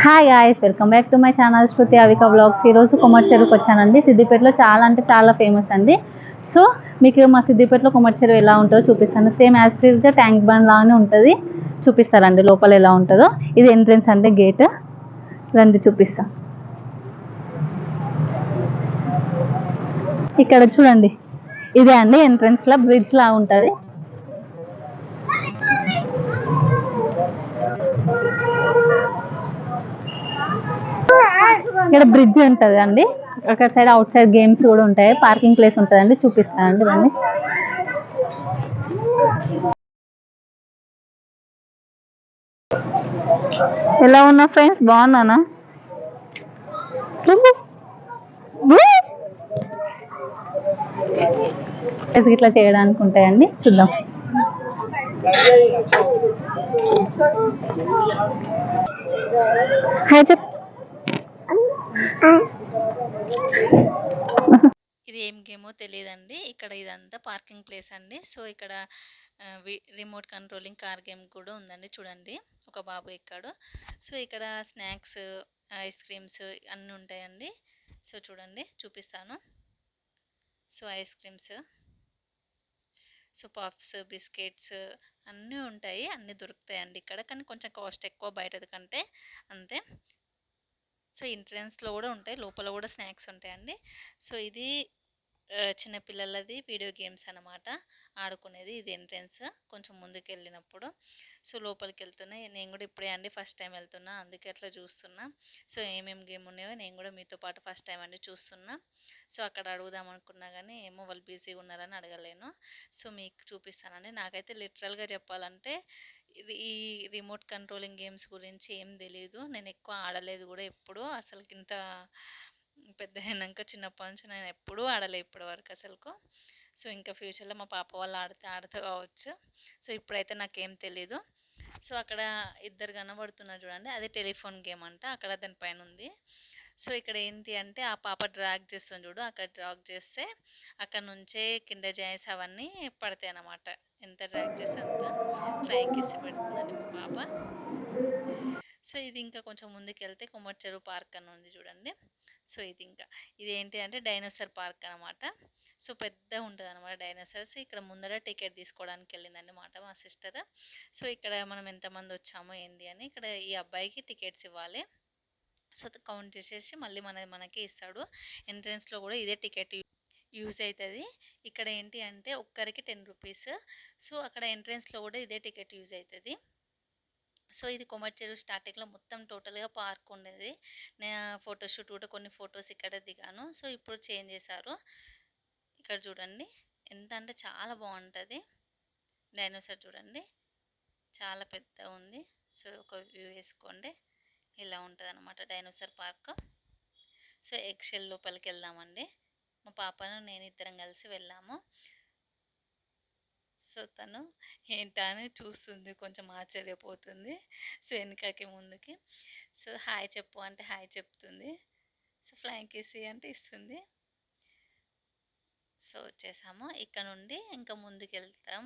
Hi guys, welcome back to my channel Shruti Avika vlogs. ఈరోజు కొమర్చెరువుకి వచ్చానండి. సిద్దిపేటలో చాలా అంటే చాలా ఫేమస్ అండి. సో మీకు మా సిద్దిపేటలో కొమర్చెరువు ఎలా ఉంటుందో చూపిస్తాను. Same as it is tank bund లాగానే ఉంటుంది. చూపిస్తారండి లోపల ఎలా ఉంటుందో. ఇది ఎంట్రన్స్ అంటే గేట్ రండి చూపిస్తా. ఇక్కడ చూడండి, ఇదే అండి ఎంట్రన్స్ లా బ్రిడ్జ్ లా ఉంటుంది. ఇక్కడ బ్రిడ్జ్ ఉంటుంది అండి. ఒక సైడ్ అవుట్ సైడ్ గేమ్స్ కూడా ఉంటాయి. పార్కింగ్ ప్లేస్ ఉంటుందండి, చూపిస్తానండి ఇవన్నీ. ఎలా ఉన్నా ఫ్రెండ్స్, బాగున్నానా? ఇట్లా చేయడానికి ఉంటాయండి, చూద్దాం. హాయ్ చెప్. ఇది ఏం గేమో తెలియదండి. ఇక్కడ ఇదంతా పార్కింగ్ ప్లేస్ అండి. సో ఇక్కడ రిమోట్ కంట్రోలింగ్ కార్ గేమ్ కూడా ఉందండి. చూడండి, ఒక బాబు ఎక్కాడు. సో ఇక్కడ స్నాక్స్, ఐస్ క్రీమ్స్ అన్నీ ఉంటాయండి. సో చూడండి, చూపిస్తాను. So ice creams, so puffs, biscuits అన్నీ ఉంటాయి. అన్నీ దొరుకుతాయండి ఇక్కడ. కానీ కొంచెం కాస్ట్ ఎక్కువ బయటది కంటే, అంతే. సో ఎంట్రన్స్లో కూడా ఉంటాయి, లోపల కూడా స్నాక్స్ ఉంటాయండి. సో ఇది చిన్నపిల్లలది వీడియో గేమ్స్ అనమాట, ఆడుకునేది. ఇది ఎంట్రన్స్ కొంచెం ముందుకు వెళ్ళినప్పుడు. సో లోపలికి వెళ్తున్నాయి. నేను కూడా ఇప్పుడే అండి ఫస్ట్ టైం వెళ్తున్నా, అందుకే అట్లా చూస్తున్నా. సో ఏమేమి గేమ్ ఉన్నాయో నేను కూడా మీతో పాటు ఫస్ట్ టైం అండి చూస్తున్నా. సో అక్కడ అడుగుదాం అనుకున్నా కానీ ఏమో వాళ్ళు బిజీగా ఉన్నారని అడగలేను. సో మీకు చూపిస్తానండి. నాకైతే లిటరల్గా చెప్పాలంటే ఇది ఈ రిమోట్ కంట్రోలింగ్ గేమ్స్ గురించి ఏం తెలియదు. నేను ఎక్కువ ఆడలేదు కూడా ఎప్పుడు. అసలు ఇంత పెద్ద అయినాక చిన్నప్పటి నుంచి నేను ఎప్పుడూ ఆడలే ఇప్పటి వరకు అసలుకు. సో ఇంకా ఫ్యూచర్లో మా పాప వాళ్ళు ఆడతా కావచ్చు. సో ఇప్పుడైతే నాకేం తెలీదు. సో అక్కడ ఇద్దరు కనబడుతున్నారు చూడండి, అదే టెలిఫోన్ గేమ్ అంట. అక్కడ దానిపైన ఉంది. సో ఇక్కడ ఏంటి అంటే ఆ పాప డ్రాగ్ చేస్తుంది చూడు, అక్కడ డ్రాగ్ చేస్తే అక్కడ నుంచే కింద జాయిస్ అవన్నీ పడతాయి అన్నమాట. ఎంత డ్రాగ్ చేస్తే అంత ఫ్లయింగ్ కిస్ పెడుతుందండి మా పాప. సో ఇది ఇంకా కొంచెం ముందుకెళ్తే కొమర్చెరువు పార్క్ అని ఉంది చూడండి. సో ఇది ఏంటి అంటే డైనోసార్ పార్క్ అనమాట. సో పెద్ద ఉంటుంది అనమాట డైనోసార్స్. ఇక్కడ ముందర టికెట్ తీసుకోవడానికి వెళ్ళిందండి మాట మా సిస్టర్. సో ఇక్కడ మనం ఎంతమంది వచ్చామో ఏంది అని ఇక్కడ ఈ అబ్బాయికి టికెట్స్ ఇవ్వాలి. సో కౌంట్ చేసేసి మళ్ళీ మనకి ఇస్తాడు. ఎంట్రన్స్లో కూడా ఇదే టికెట్ యూజ్ అవుతుంది. ఇక్కడ ఏంటి అంటే ఒక్కరికి 10 రూపీస్. సో అక్కడ ఎంట్రన్స్లో కూడా ఇదే టికెట్ యూజ్ అవుతుంది. సో ఇది కొమర్చెరువు స్టార్టింగ్లో మొత్తం టోటల్గా పార్క్ ఉండేది. నేను ఫోటోషూట్ కూడా కొన్ని ఫొటోస్ ఇక్కడ దిగాను. సో ఇప్పుడు చేంజ్ చేశారు. ఇక్కడ చూడండి ఎంత అంటే చాలా బాగుంటుంది. డైనోసార్ చూడండి చాలా పెద్ద ఉంది. సో ఒక వ్యూ వేసుకోండి, ఇలా ఉంటుంది అనమాట డైనోసార్ పార్క్. సో ఎగ్షెల్ లోపలికి వెళ్దామండి. మా పాపను నేను ఇద్దరం కలిసి వెళ్ళాము. సో తను ఏంటా అని చూస్తుంది, కొంచెం ఆశ్చర్యపోతుంది. సో వెనకకి ముందుకి. సో హాయ్ చెప్పు అంటే హాయ్ చెప్తుంది. సో ఫ్లయింగ్ కిస్ అంటే ఇస్తుంది. సో వచ్చేసాము. ఇక్కడ నుండి ఇంకా ముందుకు వెళ్తాం.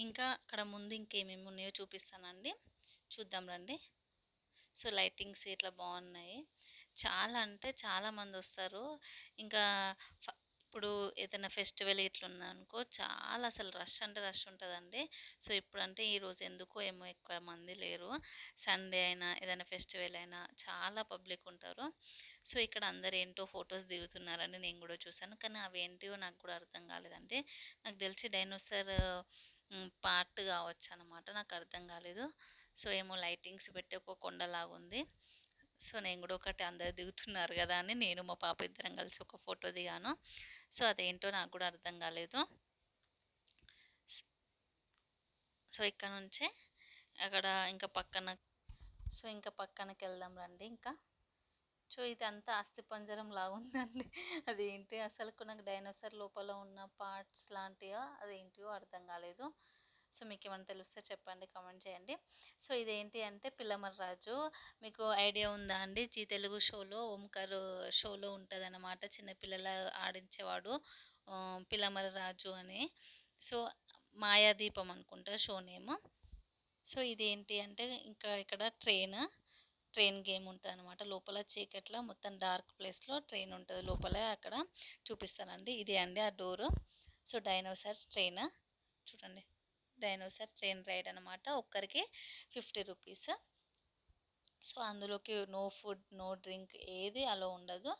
ఇంకా అక్కడ ముందు ఇంకేమేమి ఉన్నాయో చూపిస్తానండి, చూద్దాం రండి. సో లైటింగ్స్ ఇట్లా బాగున్నాయి. చాలా అంటే చాలామంది వస్తారు. ఇంకా ఇప్పుడు ఏదైనా ఫెస్టివల్ ఇట్లుందనుకో చాలా అసలు రష్ అంటే రష్ ఉంటుందండి. సో ఇప్పుడంటే ఈరోజు ఎందుకో ఏమో ఎక్కువ మంది లేరు. సండే అయినా ఏదైనా ఫెస్టివల్ అయినా చాలా పబ్లిక్ ఉంటారు. సో ఇక్కడ అందరు ఏంటో ఫొటోస్ దిగుతున్నారండి, నేను కూడా చూసాను. కానీ అవి ఏంటివో నాకు కూడా అర్థం కాలేదండి. నాకు తెలిసి డైనోసార్ పార్ట్ కావచ్చు అనమాట, నాకు అర్థం కాలేదు. సో ఏమో లైటింగ్స్ పెట్టి ఒక కొండలాగా ఉంది. సో నేను కూడా ఒకటి అందరు దిగుతున్నారు కదా అని నేను మా పాప ఇద్దరం కలిసి ఒక ఫోటో దిగాను. సో అదేంటో నాకు కూడా అర్థం కాలేదు. సో ఇక్కడ నుంచే అక్కడ ఇంకా పక్కనకి వెళ్దాం రండి. ఇంకా సో ఇదంతా అస్థిపంజరం లాగా ఉందండి. అదేంటి అసలు నాకు డైనోసార్ లోపల ఉన్న పార్ట్స్ లాంటివో అదేంటివో అర్థం కాలేదు. సో మీకు ఏమైనా తెలిస్తే చెప్పండి, కామెంట్ చేయండి. సో ఇదేంటి అంటే పిల్లమర్రి రాజు. మీకు ఐడియా ఉందా అండి? జీ తెలుగు షోలో ఓంకార్ షోలో ఉంటుంది అన్నమాట, చిన్నపిల్లల ఆడించేవాడు పిల్లమర్రి రాజు అని. సో మాయాదీపం అనుకుంటా షో నేమ్. సో ఇదేంటి అంటే ఇంకా ఇక్కడ ట్రైన్. ట్రైన్ గేమ్ ఉంటుంది అనమాట. లోపల చీకట్లో మొత్తం డార్క్ ప్లేస్లో ట్రైన్ ఉంటుంది లోపల, అక్కడ చూపిస్తానండి. ఇదే అండి ఆ డోరు. సో డైనోసార్ ట్రైన్ చూడండి, డైనోసార్ ట్రైన్ రైడ్ అనమాట. ఒక్కరికి 50 రూపీస్. సో అందులోకి నో ఫుడ్ నో డ్రింక్ ఏది అలో ఉండదు.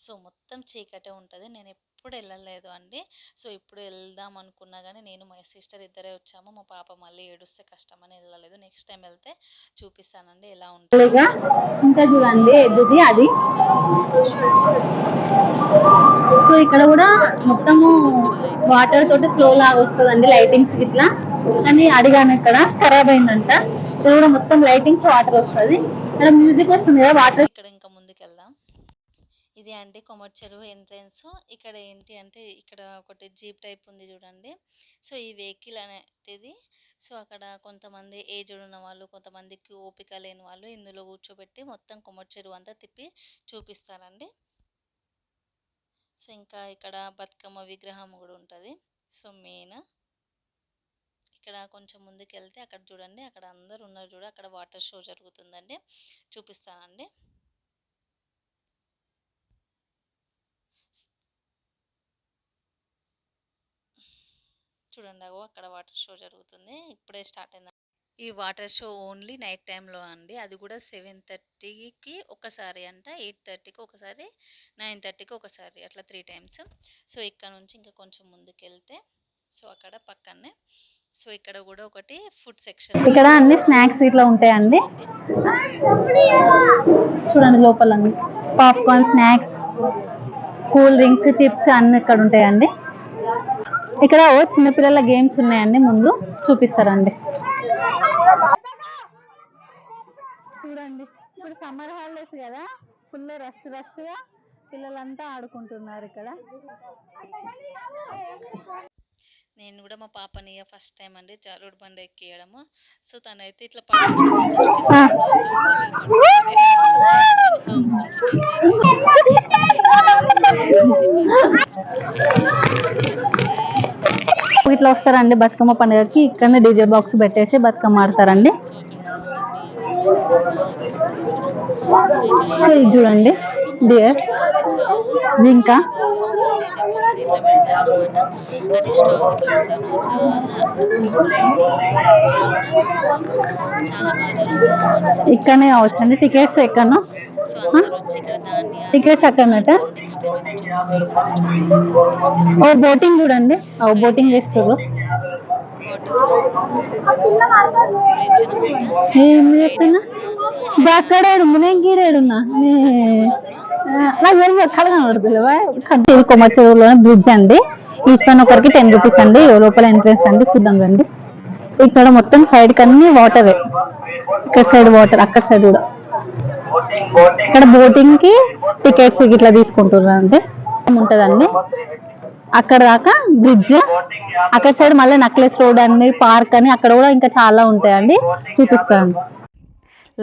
సో మొత్తం చీకటే ఉంటుంది. నేను ఎప్పుడు వెళ్ళలేదు అండి. సో ఇప్పుడు వెళ్దాం అనుకున్నా కానీ నేను మా సిస్టర్ ఇద్దరే వచ్చాము. మా పాప మళ్ళీ ఏడుస్తే కష్టమని వెళ్ళలేదు. నెక్స్ట్ టైం వెళ్తే చూపిస్తానండి ఎలా ఉంటుందో. ఇక ఇంకా సో ఇది చూడండి అండి ఎద్దుది అది. ఇంకా జాలీగా షో బాగుంటుంది. సో ఇక్కడ కూడా సో ఇక్కడ కూడా మొత్తము ఇక్కడ లైటింగ్స్ వాటర్ తోటి అవన్నీ ఫ్లో లాగా చేశారు. వస్తుందండి, లైటింగ్స్ ఇట్లా. కానీ పెట్టాలండి. అడిగాను ఇక్కడ ఖరాబ్ సో అయిందంట. ఇది ఖరాబ్ ఇక్కడ కూడా మొత్తం అయిపోయిందంట. లైటింగ్స్ వాటర్ అందుకే వస్తుంది. వాటర్ వేసుకొని ఇక్కడ మ్యూజిక్ వస్తుంది. వస్తుంది కదా సో వాటర్. ఇక్కడ ఇంకా ముందుకెళ్దాం. ఇది అండి కొమర్ చెరువు ఎంట్రన్స్. ఇక్కడ ఏంటి అంటే ఇక్కడ ఒకటి జీప్ టైప్ ఉంది చూడండి. సో ఈ వెహికల్ అనేది, సో అక్కడ కొంతమంది ఏజ్డ్ ఉన్న వాళ్ళు, కొంతమందికి ఓపిక లేని వాళ్ళు ఇందులో కూర్చోబెట్టి మొత్తం కొమర్ చెరువు అంతా తిప్పి చూపిస్తారండి. సో ఇంకా ఇక్కడ బతుకమ్మ విగ్రహం కూడా ఉంటుంది. సో మెయిన్ ఇక్కడ కొంచెం ముందుకెళ్తే అక్కడ చూడండి, అక్కడ అందరు ఉన్నారు చూడ, అక్కడ వాటర్ షో జరుగుతుందండి. చూపిస్తానండి. చూడండి అగో అక్కడ వాటర్ షో జరుగుతుంది. ఇప్పుడే స్టార్ట్ అయింది. ఈ వాటర్ షో ఓన్లీ నైట్ టైంలో అండి. అది కూడా 7:30కి ఒకసారి అంట, 8:30కి ఒకసారి, 9:30కి ఒకసారి, అట్లా 3 టైమ్స్. సో ఇక్కడ నుంచి ఇంకా కొంచెం ముందుకెళ్తే సో అక్కడ పక్కనే సో ఇక్కడ కూడా ఒకటి ఫుడ్ సెక్షన్ ఇక్కడ అన్ని స్నాక్స్ ఇట్లా ఉంటాయండి. చూడండి లోపల popcorn, snacks, cool drinks, chips అన్ని ఇక్కడ ఉంటాయండి. ఇక్కడ చిన్నపిల్లల గేమ్స్ ఉన్నాయండి, ముందు చూపిస్తారండి. చూడండి ఇప్పుడు సమ్మర్ హాలిడేస్ కదా, ఫుల్ రష్గా పిల్లలంతా ఆడుకుంటున్నారు ఇక్కడ. నేను కూడా మా పాపని ఫస్ట్ టైం అండి జారుడు బండ ఎక్కియడము. సో తనైతే ఇట్లా పడుకోవడమే జస్ట్ కొంచెం ఇట్లా వస్తారండి బతుకమ్మ పండుగకి. ఇక్కడనే డీజే బాక్స్ పెట్టేసి బతుకమ్మ ఆడతారండి. సో అక్కడ చూడండి డియర్ అయితే చాలా బాగుంటుంది ఇక్కడ. సో ఇక్కడ సో ఇది చూడండి డియర్, జింక. డీజే బాక్స్ ఇట్లా పెడతారనమాట. అరిస్టో ఇట్లా వస్తారు. చాలా అసలు లైటింగ్స్ జాతరము చాలా బాగా జరుగుతుంది అనమాట. ఇక్కడనే కావచ్చండి టికెట్స్ ఎక్కను. సో అందరు వచ్చి ఇక్కడ దాన్ని టికెట్స్ అక్కడనట. నెక్స్ట్ టైం అయితే చూపిస్తే ఈసారి చూడలేదండి. నెక్స్ట్ టైం ఓ బోటింగ్ చూడండి, బోటింగ్ చేస్తారు. బ్రిడ్జ్ అనమాట. ఏం చెప్తున్నా అక్కడేడు నేను గీడేడున్నా నాకు కళ కనబడుతుంది. కొమ్మ చెరువులోనే బ్రిడ్జ్ అండి. ఈచ్ వన్ ఒకరికి 10 రూపీస్ అండి. లోపల ఎంట్రెన్స్ అండి, చూద్దాం రండి. ఇక్కడ మొత్తం సైడ్ కన్నీ వాటరే. ఇక్కడ సైడ్ వాటర్, అక్కడ సైడ్ కూడా. ఇక్కడ బోటింగ్ కి టికెట్స్ ఇట్లా తీసుకుంటున్నారు అంటే ఉంటదండి. అక్కడ దాకా బ్రిడ్జ్, అక్కడ సైడ్ మళ్ళీ నక్లెస్ రోడ్ అని, పార్క్ అని అక్కడ కూడా ఇంకా చాలా ఉంటాయండి, చూపిస్తాను.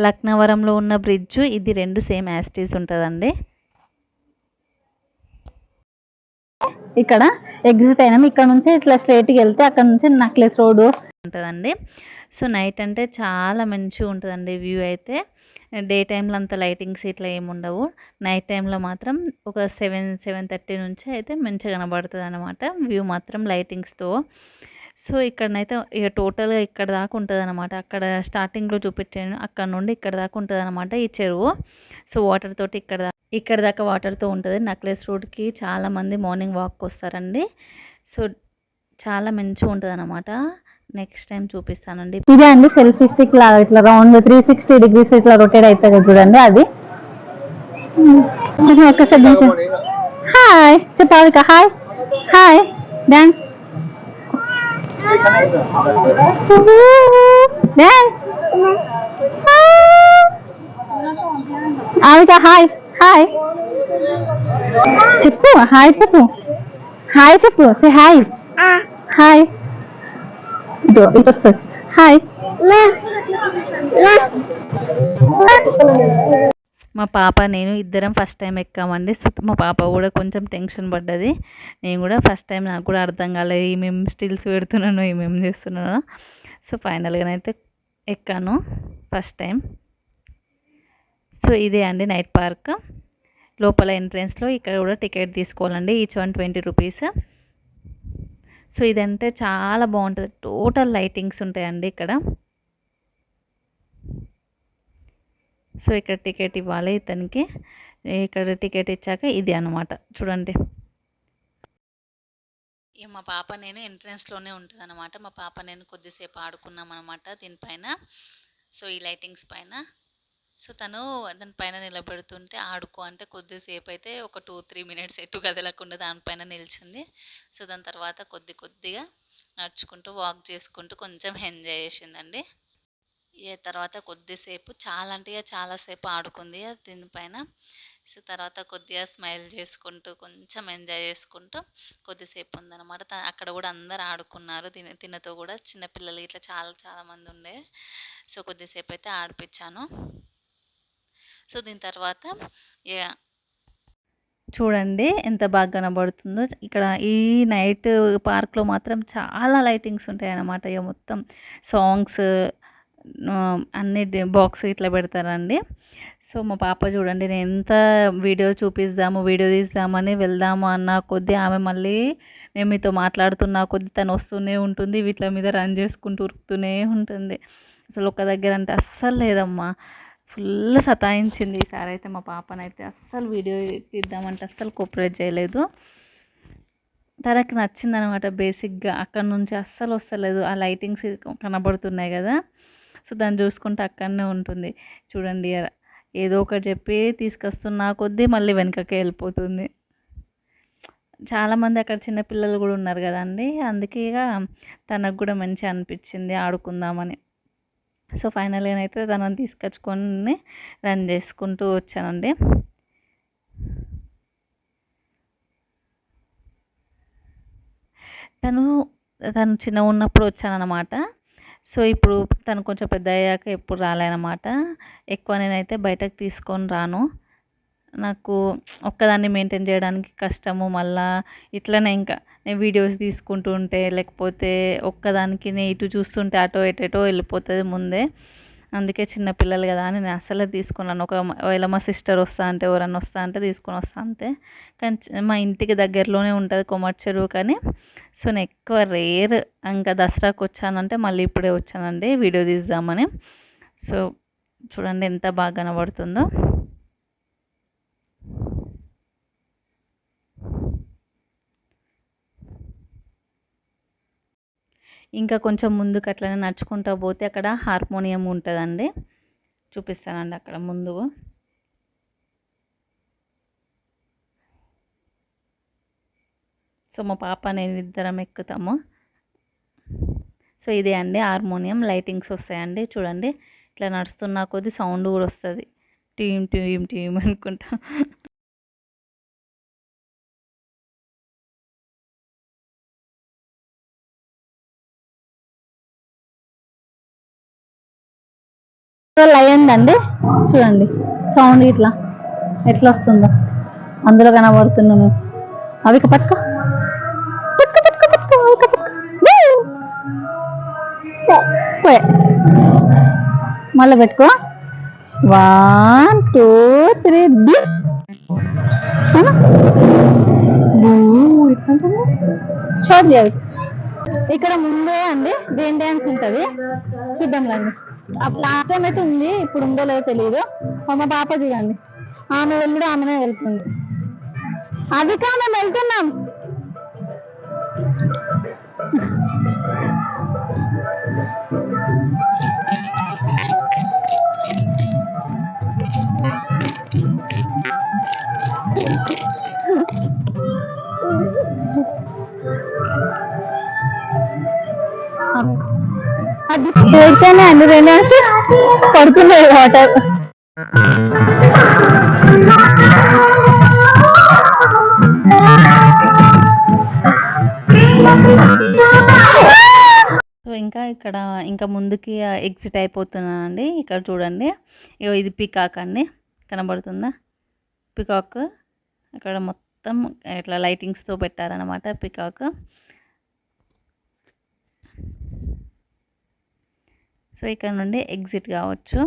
లక్నవరంలో ఉన్న బ్రిడ్జ్ ఇది, రెండు సేమ్ యాస్టీస్ ఉంటుందండి. ఇక్కడ ఎగ్జిట్ అయినాం. ఇక్కడ నుంచి ఇట్లా స్ట్రైట్కి వెళ్తే అక్కడ నుంచి నక్లెస్ రోడ్ ఉంటుందండి. సో నైట్ అంటే చాలా మంచిగా ఉంటుందండి వ్యూ అయితే. డే టైంలో అంత లైటింగ్స్ ఇట్లా ఏమి ఉండవు. నైట్ టైంలో మాత్రం ఒక 7-7:30 నుంచి అయితే మంచిగా కనబడుతుంది అనమాట వ్యూ మాత్రం లైటింగ్స్తో. సో ఇక్కడనైతే ఇక టోటల్గా ఇక్కడ దాకా ఉంటుంది అనమాట. అక్కడ స్టార్టింగ్లో చూపించాను, అక్కడ నుండి ఇక్కడ దాకా ఉంటుంది అనమాట ఈ చెరువు. సో వాటర్ తోటి ఇక్కడ దాకా వాటర్తో ఉంటుంది. నక్లెస్ రోడ్కి చాలామంది మార్నింగ్ వాక్ వస్తారండి. సో చాలా మంచిగా ఉంటుంది అనమాట. నెక్స్ట్ టైం చూపిస్తానండి. ఇదే అండి సెల్ఫీ స్టిక్ లాగా ఇట్లా రౌండ్ 360 degrees ఇట్లా రొటేట్ అవుతుంది చూడండి అది. హాయ్ చెప్పాలి, hi hi dance dance Avika hi hi చెప్పు, హాయ్ చెప్పు, హాయ్ చెప్పు, సే హాయ్ హాయ్. ఇటు వస్తుంది హాయ్. మా పాప నేను ఇద్దరం ఫస్ట్ టైం ఎక్కామండి. మా పాప కూడా కొంచెం టెన్షన్ పడ్డది. నేను కూడా ఫస్ట్ టైం, నాకు కూడా అర్థం కాలేదు ఏమేమి స్టిల్స్ పెడుతున్నాను, ఏమేమి చేస్తున్నాను. సో ఫైనల్గా అయితే ఎక్కాను ఫస్ట్ టైం. సో ఇదే అండి నైట్ పార్క్. లోపల ఎంట్రెన్స్లో ఇక్కడ కూడా టికెట్ తీసుకోవాలండి, ఈచ్ వన్ 20 రూపీస్. సో ఇదంటే చాలా బాగుంటుంది, టోటల్ లైటింగ్స్ ఉంటాయండి ఇక్కడ. సో ఇక్కడ టికెట్ ఇవ్వాలి ఇతనికి. ఇక్కడ టికెట్ ఇచ్చాక ఇది అనమాట చూడండి. ఇక మా పాప నేను ఎంట్రన్స్లోనే ఉంటుంది అనమాట. మా పాప నేను కొద్దిసేపు ఆడుకున్నాం అనమాట దీనిపైన. సో ఈ లైటింగ్స్ పైన. సో తను దానిపైన నిలబెడుతుంటే ఆడుకో అంటే కొద్దిసేపు అయితే ఒక 2-3 మినిట్స్ ఎటు కదలకుండా దానిపైన నిల్చుంది. సో దాని తర్వాత కొద్దిగా నడుచుకుంటూ వాక్ చేసుకుంటూ కొంచెం ఎంజాయ్ చేసిందండి. తర్వాత కొద్దిసేపు చాలా అంటే చాలా సేపు ఆడుకుంది దీనిపైన. సో తర్వాత కొద్దిగా స్మైల్ చేసుకుంటూ కొంచెం ఎంజాయ్ చేసుకుంటూ కొద్దిసేపు ఉందన్నమాట. అక్కడ కూడా అందరు ఆడుకున్నారు, తినతో కూడా చిన్నపిల్లలు ఇట్లా చాలా మంది ఉండే. సో కొద్దిసేపు అయితే ఆడిపించాను. సో దీని తర్వాత చూడండి ఎంత బాగా కనబడుతుందో. ఇక్కడ ఈ నైట్ పార్క్లో మాత్రం చాలా లైటింగ్స్ ఉంటాయి అన్నమాట. ఇక మొత్తం సాంగ్స్ అన్ని బాక్స్ ఇట్లా పెడతారండి. సో మా పాప చూడండి, నేను ఎంత వీడియో తీద్దామని వెళ్దాము అన్న కొద్దీ ఆమె మళ్ళీ నేను మీతో మాట్లాడుతున్నా కొద్దీ తను వస్తూనే ఉంటుంది, వీటి మీద రన్ చేసుకుంటూ ఉరుకుతూనే ఉంటుంది. అసలు ఒక దగ్గర అంటే అస్సలు లేదమ్మా, ఫుల్ సతాయించింది. ఈసారి అయితే మా పాపనైతే అస్సలు వీడియో తీద్దామంటే అస్సలు కోఆపరేట్ చేయలేదు. తనకి నచ్చిందనమాట బేసిక్గా. అక్కడ నుంచి అస్సలు వస్తలేదు, ఆ లైటింగ్స్ కనబడుతున్నాయి కదా, సో దాన్ని చూసుకుంటే అక్కడనే ఉంటుంది. చూడండి ఏదో ఒకటి చెప్పి తీసుకొస్తున్నా కొద్దీ మళ్ళీ వెనకకే వెళ్ళిపోతుంది. చాలామంది అక్కడ చిన్నపిల్లలు కూడా ఉన్నారు కదండి, అందుకే ఇక తనకు కూడా మంచిగా అనిపించింది ఆడుకుందామని. సో ఫైనల్గా అయితే తనని తీసుకొచ్చుకొని రన్ చేసుకుంటూ వచ్చానండి. తను చిన్నగా ఉన్నప్పుడు వచ్చానన్నమాట. సో ఇప్పుడు తను కొంచెం పెద్ద అయ్యాక ఎప్పుడు రాలేనమాట. ఎక్కువ నేనైతే బయటకు తీసుకొని రాను, నాకు ఒక్కదాన్ని మెయింటైన్ చేయడానికి కష్టము. మళ్ళీ ఇట్లనే ఇంకా నేను వీడియోస్ తీసుకుంటూ ఉంటే లేకపోతే ఒక్కదానికి నేను ఇటు చూస్తుంటే అటో ఎటో వెళ్ళిపోతుంది ముందే. అందుకే చిన్నపిల్లలు కదా అని నేను అసలే తీసుకున్నాను. ఒకవేళ మా సిస్టర్ వస్తా అంటే ఎవరన్నా వస్తా అంటే తీసుకొని వస్తా అంతే. కానీ మా ఇంటికి దగ్గరలోనే ఉంటుంది కొమర్ చెరువు. కానీ సో నేను ఎక్కువ రేర్ ఇంకా దసరాకు వచ్చానంటే మళ్ళీ ఇప్పుడే వచ్చానండి వీడియో తీద్దామని. సో చూడండి ఎంత బాగా కనబడుతుందో. ఇంకా కొంచెం ముందుకు అట్లనే నడుచుకుంటూ పోతే అక్కడ హార్మోనియం ఉంటుందండి, చూపిస్తానండి అక్కడ ముందు. సో మా పాప నేను ఇద్దరం ఎక్కుతాము. సో ఇదే అండి హార్మోనియం, లైటింగ్స్ వస్తాయండి చూడండి. ఇట్లా నడుస్తున్న కొద్ది సౌండ్ కూడా వస్తుంది, టీమ్ టీమ్ టీమ్ అనుకుంటా. అయ్యిందండి చూడండి, సౌండ్ ఇట్లా ఎట్లా వస్తుందో అందులో కనబడుతున్నాను. అవి పట్టుకో మళ్ళీ పెట్టుకో. 1 2 3 షార్ట్ చేయాలి. ఇక్కడ ముందే అండి రెయిన్ డ్యాన్స్ ఉంటుంది, చూద్దాం రండి. లాస్ట్ టైం అయితే ఉంది, ఇప్పుడు ఉందో లేదో తెలియదు. మా పాప చూడండి, ఆమె వెళ్ళి ఆమెనే వెళ్తుంది. అది కా మేము వెళ్తున్నాం. అది పెడితేనే అండి రెండు పడుతున్నాయి వాటర్. సో ఇంకా ముందుకి ఎగ్జిట్ అయిపోతున్నానండి. ఇక్కడ చూడండి, ఇది పికాక్ అండి, కనబడుతుందా పికాక్. అక్కడ మొత్తం ఇట్లా లైటింగ్స్తో పెట్టారనమాట పికాక్. సో ఇక్కడ నుండి ఎగ్జిట్ కావచ్చు.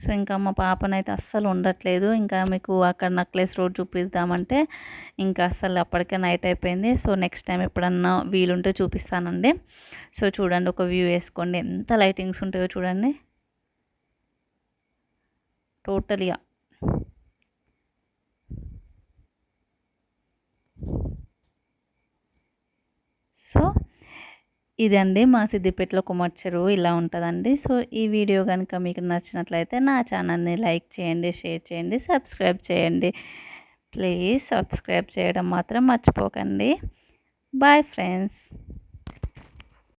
సో ఇంకా మా పాపనైతే అస్సలు ఉండట్లేదు. ఇంకా మీకు అక్కడ నెక్లెస్ రోడ్ చూపిద్దామంటే ఇంకా అస్సలు అప్పటికే నైట్ అయిపోయింది. సో నెక్స్ట్ టైం ఎప్పుడన్నా వీలుంటే చూపిస్తానండి. సో చూడండి, ఒక వ్యూ వేసుకోండి, ఎంత లైటింగ్స్ ఉంటాయో చూడండి టోటల్‌గా. సో ఇదండి మా సిద్దిపేటలో కుమార్ చెరువు ఇలా ఉంటదండి. సో ఈ వీడియో గనుక మీకు నచ్చినట్లయితే నా ఛానల్‌ని లైక్ చేయండి, షేర్ చేయండి, సబ్స్క్రైబ్ చేయండి. ప్లీజ్ సబ్స్క్రైబ్ చేయడం మాత్రం మర్చిపోకండి. Bye friends.